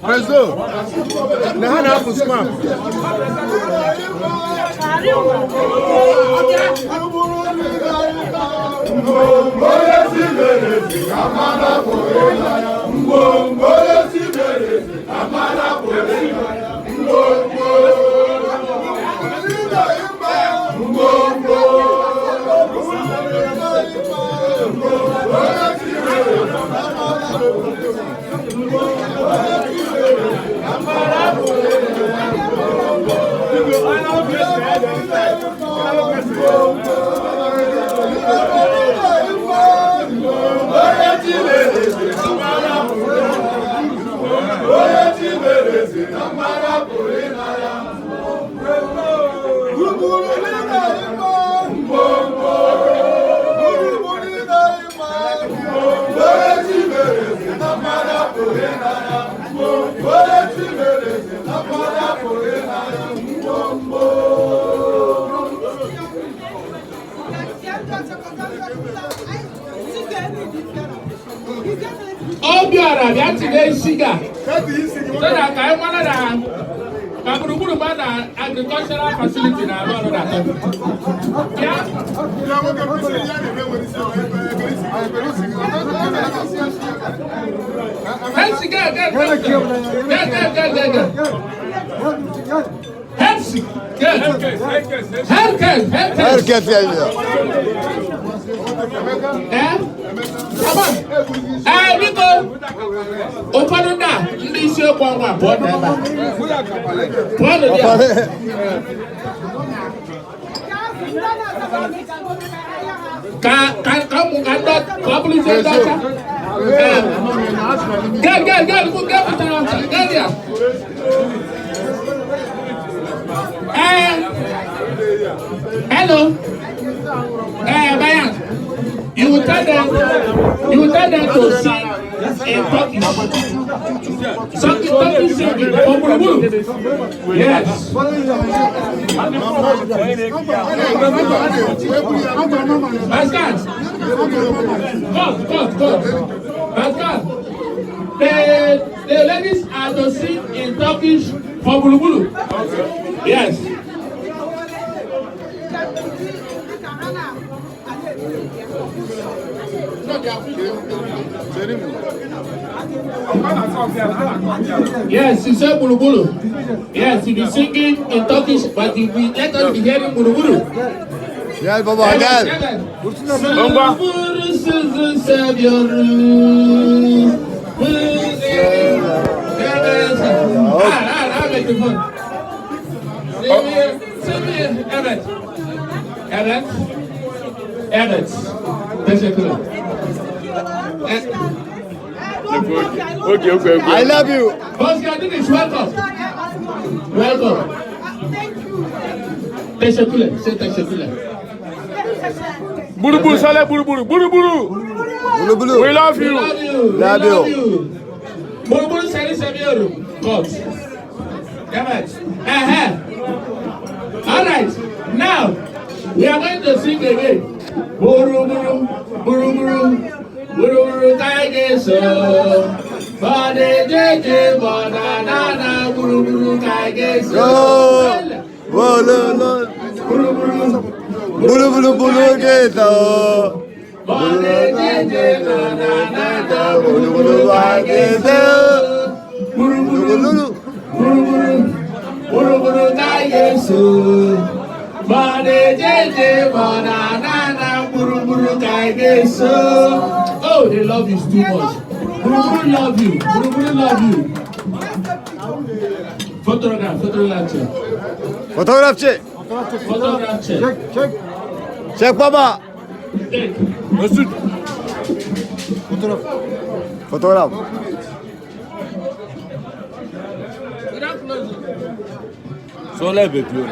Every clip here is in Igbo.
Prezo, na hana hapo smart. Obiara bịa tinye shiga so that ka anyị mara na ka gburugburu gba na agricultural facility na arụ ọrụ na ya Herkes geliyor. Biko ụfọdụ ndị a ndị isi okwu ọnwa pụọ n'ebe a pụọ n'ebe a ka ụmụ ka ndị ka ọ bụrụ isi ndị ọcha gel pụtara ọcha gel ya hello Bayan, you will tell them to sing in Turkish. Something Turkish singing for Buruburu. Yes. Pascal. Pascal. The ladies are to sing in Turkish for Buruburu. Yes. Yes, you say Buruburu. Yes, you be singing in Turkish, but you be let us be hearing Buruburu. Gel baba gel. Buruburu sizi seviyorum. Evet. Evet. Evet. Teşekkürler. Okay. I love you. Hoş geldiniz. Welcome. Welcome. Teşekkürler. Teşekkürler. Buruburu sale buruburu. Buruburu. We love you. Love you. Buruburu seni seviyorum. God. Evet. All right. Now we are going to sing again. Buruburu, buruburu, buruburu kaigeso. Bade jeje banana buruburu kaigeso. Buruburu geso. Bade jeje banana Buruburu kaigeso. Buruburu kaigeso. Bade jeje banana buruburu kaigeso. Oh, know the love is too much. Buruburu love you. Buruburu love you. Photograph check. Fotoğraf çek. Photograph check. Çek baba. Take. Mesut. Fotoğraf. Sonra bekliyorum.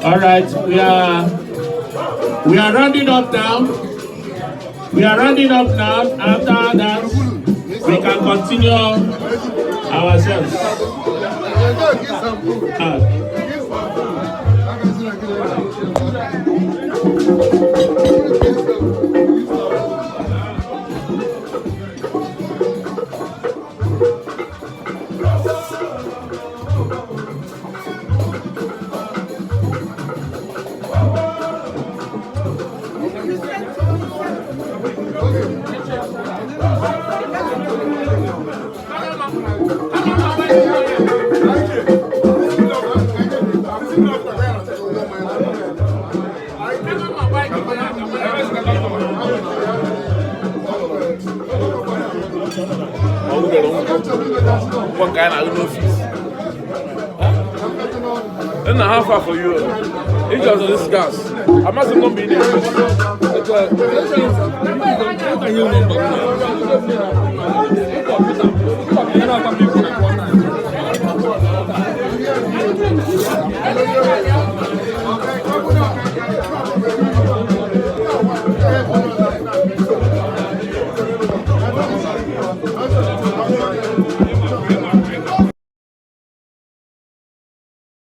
All right, we are rounding up now. We are rounding up now. After that, we can continue ourselves. One guy in the office. And a half for you. It's just this gas. I must not be in the